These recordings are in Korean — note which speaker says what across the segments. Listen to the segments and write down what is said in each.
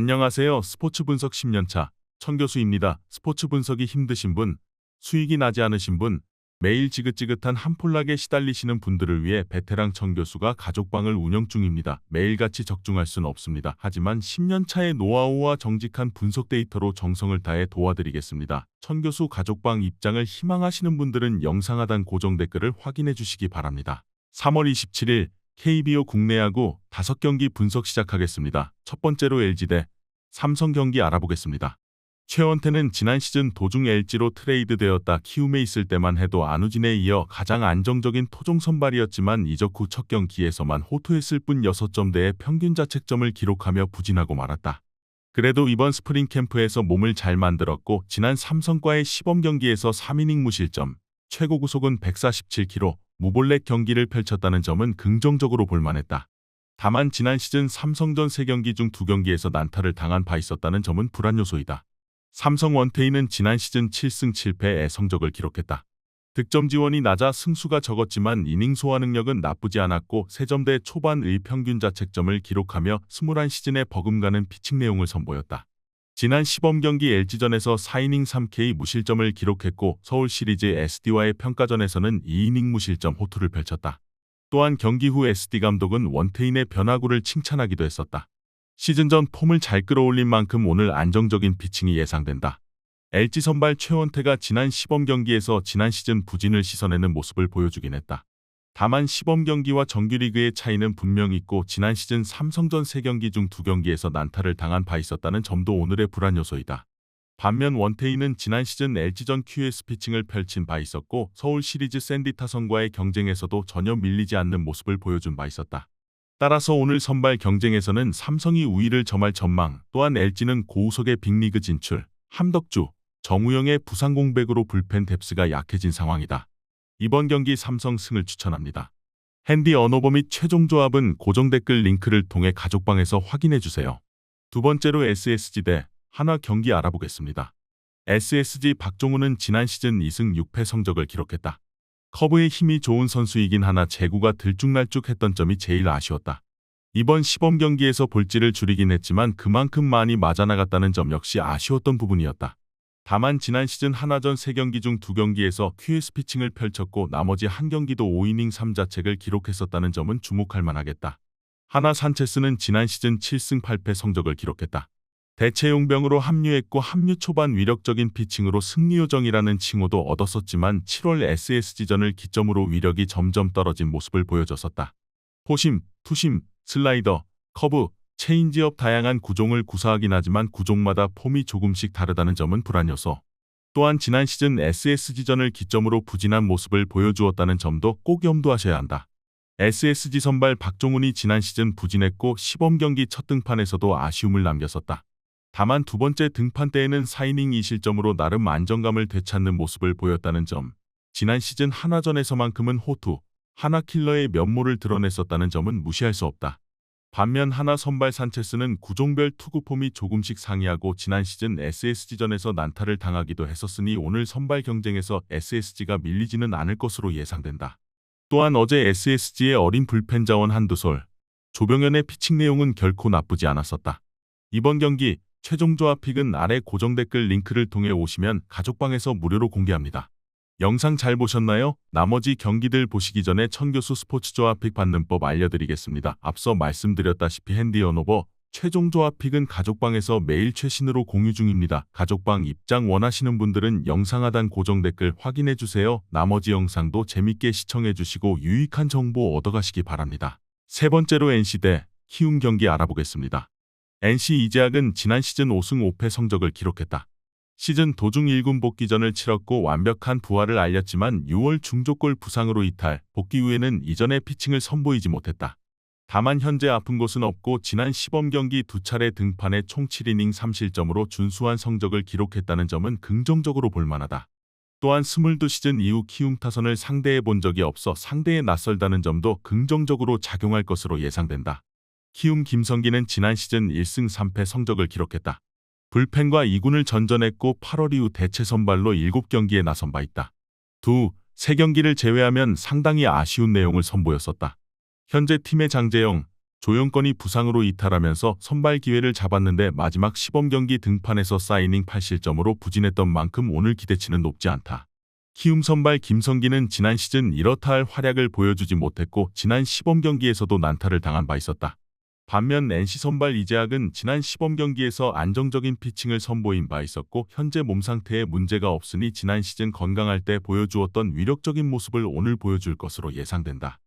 Speaker 1: 안녕하세요. 스포츠 분석 10년차 천교수입니다. 스포츠 분석이 힘드신 분, 수익이 나지 않으신 분, 매일 지긋지긋한 한폴락에 시달리시는 분들을 위해 베테랑 천교수가 가족방을 운영 중입니다. 매일같이 적중할 수는 없습니다. 하지만 10년차의 노하우와 정직한 분석 데이터로 정성을 다해 도와드리겠습니다. 천교수 가족방 입장을 희망하시는 분들은 영상 하단 고정 댓글을 확인해 주시기 바랍니다. 3월 27일 KBO 국내 야구 5경기 분석 시작하겠습니다. 첫 번째로 LG 대 삼성 경기 알아보겠습니다. 최원태는 지난 시즌 도중 LG로 트레이드되었다. 키움에 있을 때만 해도 안우진에 이어 가장 안정적인 토종 선발이었지만 이적 후 첫 경기에서만 호투했을 뿐 6점대의 평균 자책점을 기록하며 부진하고 말았다. 그래도 이번 스프링 캠프에서 몸을 잘 만들었고 지난 삼성과의 시범 경기에서 3이닝 무실점, 최고 구속은 147km, 무볼넷 경기를 펼쳤다는 점은 긍정적으로 볼만했다. 다만 지난 시즌 삼성전 3경기 중 2경기에서 난타를 당한 바 있었다는 점은 불안 요소이다. 삼성 원태인은 지난 시즌 7승 7패의 성적을 기록했다. 득점 지원이 낮아 승수가 적었지만 이닝 소화 능력은 나쁘지 않았고 3점대 초반의 평균 자책점을 기록하며 21시즌에 버금가는 피칭 내용을 선보였다. 지난 시범 경기 LG전에서 4이닝 3K 무실점을 기록했고 서울 시리즈 SD와의 평가전에서는 2이닝 무실점 호투를 펼쳤다. 또한 경기 후 SD 감독은 원태인의 변화구를 칭찬하기도 했었다. 시즌 전 폼을 잘 끌어올린 만큼 오늘 안정적인 피칭이 예상된다. LG 선발 최원태가 지난 시범 경기에서 지난 시즌 부진을 씻어내는 모습을 보여주긴 했다. 다만 시범 경기와 정규리그의 차이는 분명 있고 지난 시즌 삼성전 3경기 중 2경기에서 난타를 당한 바 있었다는 점도 오늘의 불안 요소이다. 반면 원태인은 지난 시즌 LG전 QS 피칭을 펼친 바 있었고 서울 시리즈 샌디 타선과의 경쟁에서도 전혀 밀리지 않는 모습을 보여준 바 있었다. 따라서 오늘 선발 경쟁에서는 삼성이 우위를 점할 전망, 또한 LG는 고우석의 빅리그 진출, 함덕주, 정우영의 부상 공백으로 불펜 뎁스가 약해진 상황이다. 이번 경기 삼성 승을 추천합니다. 핸디 언어버 및 최종 조합은 고정 댓글 링크를 통해 가족방에서 확인해주세요. 두 번째로 SSG 대 한화 경기 알아보겠습니다. SSG 박종훈은 지난 시즌 2승 6패 성적을 기록했다. 커브에 힘이 좋은 선수이긴 하나 제구가 들쭉날쭉했던 점이 제일 아쉬웠다. 이번 시범 경기에서 볼질을 줄이긴 했지만 그만큼 많이 맞아나갔다는 점 역시 아쉬웠던 부분이었다. 다만 지난 시즌 한화전 3경기 중 2경기에서 QS 피칭을 펼쳤고 나머지 한 경기도 5이닝 3자책을 기록했었다는 점은 주목할 만하겠다. 한화 산체스는 지난 시즌 7승 8패 성적을 기록했다. 대체용병으로 합류했고 합류 초반 위력적인 피칭으로 승리요정이라는 칭호도 얻었었지만 7월 SSG전을 기점으로 위력이 점점 떨어진 모습을 보여줬었다. 포심, 투심, 슬라이더, 커브, 체인지업 다양한 구종을 구사하긴 하지만 구종마다 폼이 조금씩 다르다는 점은 불안 요소. 또한 지난 시즌 SSG전을 기점으로 부진한 모습을 보여주었다는 점도 꼭 염두하셔야 한다. SSG 선발 박종훈이 지난 시즌 부진했고 시범 경기 첫 등판에서도 아쉬움을 남겼었다. 다만 두 번째 등판 때에는 4이닝 2실점으로 나름 안정감을 되찾는 모습을 보였다는 점, 지난 시즌 한화전에서만큼은 호투, 한화킬러의 면모를 드러냈었다는 점은 무시할 수 없다. 반면 한화 선발 산체스는 구종별 투구 폼이 조금씩 상이하고 지난 시즌 SSG전에서 난타를 당하기도 했었으니 오늘 선발 경쟁에서 SSG가 밀리지는 않을 것으로 예상된다. 또한 어제 SSG의 어린 불펜 자원 한두솔, 조병현의 피칭 내용은 결코 나쁘지 않았었다. 이번 경기 최종 조합 픽은 아래 고정 댓글 링크를 통해 오시면 가족방에서 무료로 공개합니다. 영상 잘 보셨나요? 나머지 경기들 보시기 전에 천교수 스포츠 조합 픽 받는 법 알려드리겠습니다. 앞서 말씀드렸다시피 핸디 언오버 최종 조합 픽은 가족방에서 매일 최신으로 공유 중입니다. 가족방 입장 원하시는 분들은 영상 하단 고정 댓글 확인해주세요. 나머지 영상도 재밌게 시청해주시고 유익한 정보 얻어가시기 바랍니다. 세 번째로 NC 대 키움 경기 알아보겠습니다. NC 이재학은 지난 시즌 5승 5패 성적을 기록했다. 시즌 도중 1군 복귀전을 치렀고 완벽한 부활을 알렸지만 6월 중족골 부상으로 이탈, 복귀 후에는 이전의 피칭을 선보이지 못했다. 다만 현재 아픈 곳은 없고 지난 시범 경기 2차례 등판에 총 7이닝 3실점으로 준수한 성적을 기록했다는 점은 긍정적으로 볼만하다. 또한 22시즌 이후 키움 타선을 상대해 본 적이 없어 상대에 낯설다는 점도 긍정적으로 작용할 것으로 예상된다. 키움 김성기는 지난 시즌 1승 3패 성적을 기록했다. 불펜과 2군을 전전했고 8월 이후 대체 선발로 7경기에 나선 바 있다. 3경기를 제외하면 상당히 아쉬운 내용을 선보였었다. 현재 팀의 장재영, 조용건이 부상으로 이탈하면서 선발 기회를 잡았는데 마지막 시범경기 등판에서 4이닝 8실점으로 부진했던 만큼 오늘 기대치는 높지 않다. 키움 선발 김성기는 지난 시즌 이렇다 할 활약을 보여주지 못했고 지난 시범경기에서도 난타를 당한 바 있었다. 반면 NC 선발 이재학은 지난 시범경기에서 안정적인 피칭을 선보인 바 있었고 현재 몸 상태에 문제가 없으니 지난 시즌 건강할 때 보여주었던 위력적인 모습을 오늘 보여줄 것으로 예상된다.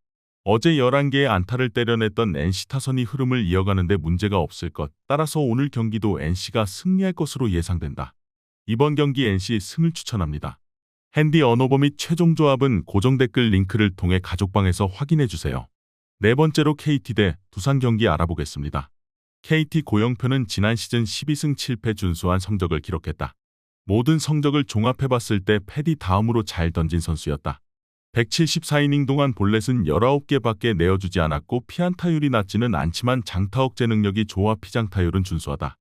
Speaker 1: 어제 11개의 안타를 때려냈던 NC 타선이 흐름을 이어가는 데 문제가 없을 것, 따라서 오늘 경기도 NC가 승리할 것으로 예상된다. 이번 경기 NC 승을 추천합니다. 핸디 언어버 및 최종 조합은 고정 댓글 링크를 통해 가족방에서 확인해주세요. 네 번째로 KT 대 두산 경기 알아보겠습니다. KT 고영표는 지난 시즌 12승 7패 준수한 성적을 기록했다. 모든 성적을 종합해봤을 때 패디 다음으로 잘 던진 선수였다. 174이닝 동안 볼넷은 19개밖에 내어주지 않았고 피안타율이 낮지는 않지만 장타 억제 능력이 좋아 피장타율은 준수하다.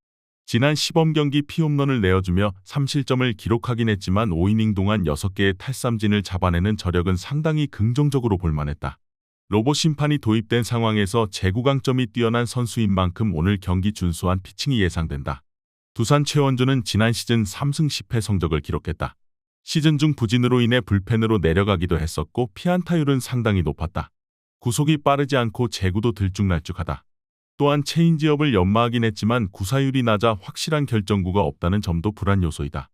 Speaker 1: 지난 시범경기 피홈런을 내어주며 3실점을 기록하긴 했지만 5이닝 동안 6개의 탈삼진을 잡아내는 저력은 상당히 긍정적으로 볼만했다. 로봇 심판이 도입된 상황에서 제구강점이 뛰어난 선수인 만큼 오늘 경기 준수한 피칭이 예상된다. 두산 최원주는 지난 시즌 3승 10패 성적을 기록했다. 시즌 중 부진으로 인해 불펜으로 내려가기도 했었고 피안타율은 상당히 높았다. 구속이 빠르지 않고 제구도 들쭉날쭉하다. 또한 체인지업을 연마하긴 했지만 구사율이 낮아 확실한 결정구가 없다는 점도 불안 요소이다.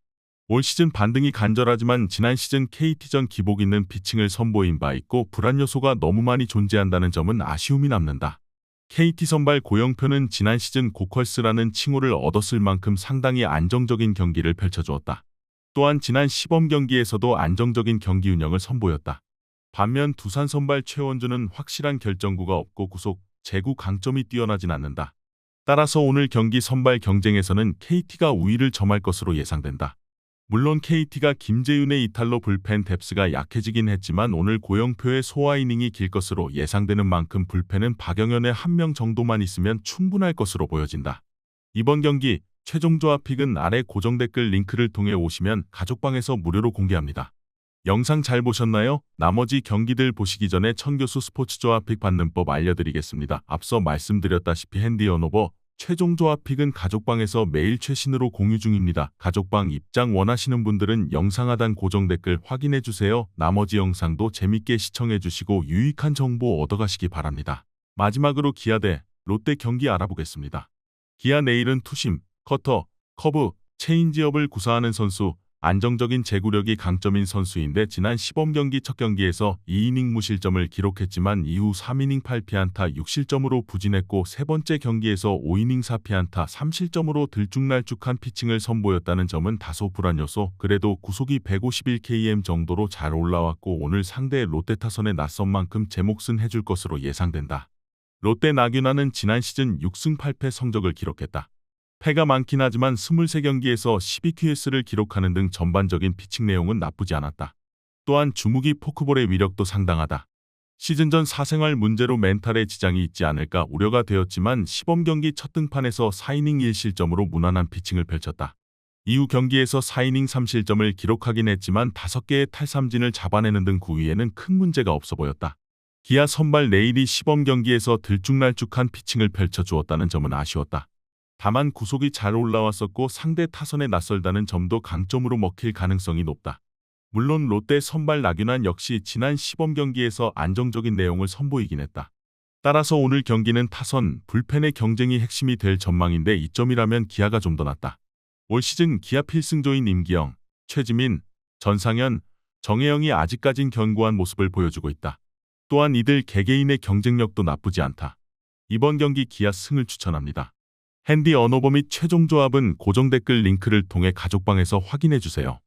Speaker 1: 올 시즌 반등이 간절하지만 지난 시즌 KT전 기복 있는 피칭을 선보인 바 있고 불안 요소가 너무 많이 존재한다는 점은 아쉬움이 남는다. KT 선발 고영표는 지난 시즌 고컬스라는 칭호를 얻었을 만큼 상당히 안정적인 경기를 펼쳐주었다. 또한 지난 시범 경기에서도 안정적인 경기 운영을 선보였다. 반면 두산 선발 최원주는 확실한 결정구가 없고 구속, 제구 강점이 뛰어나진 않는다. 따라서 오늘 경기 선발 경쟁에서는 KT가 우위를 점할 것으로 예상된다. 물론 KT가 김재윤의 이탈로 불펜 뎁스가 약해지긴 했지만 오늘 고영표의 소화 이닝이 길 것으로 예상되는 만큼 불펜은 박영현의 한 명 정도만 있으면 충분할 것으로 보여진다. 이번 경기 최종 조합 픽은 아래 고정 댓글 링크를 통해 오시면 가족방에서 무료로 공개합니다. 영상 잘 보셨나요? 나머지 경기들 보시기 전에 천교수 스포츠 조합 픽 받는 법 알려드리겠습니다. 앞서 말씀드렸다시피 핸디 언어버 최종 조합 픽은 가족방에서 매일 최신으로 공유 중입니다. 가족방 입장 원하시는 분들은 영상 하단 고정 댓글 확인해주세요. 나머지 영상도 재밌게 시청해주시고 유익한 정보 얻어가시기 바랍니다. 마지막으로 기아 대 롯데 경기 알아보겠습니다. 기아 내일은 투심, 커터, 커브, 체인지업을 구사하는 선수, 안정적인 제구력이 강점인 선수인데 지난 시범경기 첫 경기에서 2이닝 무실점을 기록했지만 이후 3이닝 8피안타 6실점으로 부진했고 세 번째 경기에서 5이닝 4피안타 3실점으로 들쭉날쭉한 피칭을 선보였다는 점은 다소 불안 요소. 그래도 구속이 151km 정도로 잘 올라왔고 오늘 상대 롯데 타선에 낯선 만큼 제 몫은 해줄 것으로 예상된다. 롯데 나균아는 지난 시즌 6승 8패 성적을 기록했다. 패가 많긴 하지만 23경기에서 12QS를 기록하는 등 전반적인 피칭 내용은 나쁘지 않았다. 또한 주무기 포크볼의 위력도 상당하다. 시즌 전 사생활 문제로 멘탈에 지장이 있지 않을까 우려가 되었지만 시범경기 첫 등판에서 4이닝 1실점으로 무난한 피칭을 펼쳤다. 이후 경기에서 4이닝 3실점을 기록하긴 했지만 5개의 탈삼진을 잡아내는 등 구위에는 큰 문제가 없어 보였다. 기아 선발 내일이 시범경기에서 들쭉날쭉한 피칭을 펼쳐주었다는 점은 아쉬웠다. 다만 구속이 잘 올라왔었고 상대 타선에 낯설다는 점도 강점으로 먹힐 가능성이 높다. 물론 롯데 선발 나균환 역시 지난 시범경기에서 안정적인 내용을 선보이긴 했다. 따라서 오늘 경기는 타선, 불펜의 경쟁이 핵심이 될 전망인데 이점이라면 기아가 좀 더 낫다. 올 시즌 기아 필승조인 임기영, 최지민, 전상현, 정혜영이 아직까진 견고한 모습을 보여주고 있다. 또한 이들 개개인의 경쟁력도 나쁘지 않다. 이번 경기 기아 승을 추천합니다. 핸디 언어버 및 최종 조합은 고정 댓글 링크를 통해 가족방에서 확인해주세요.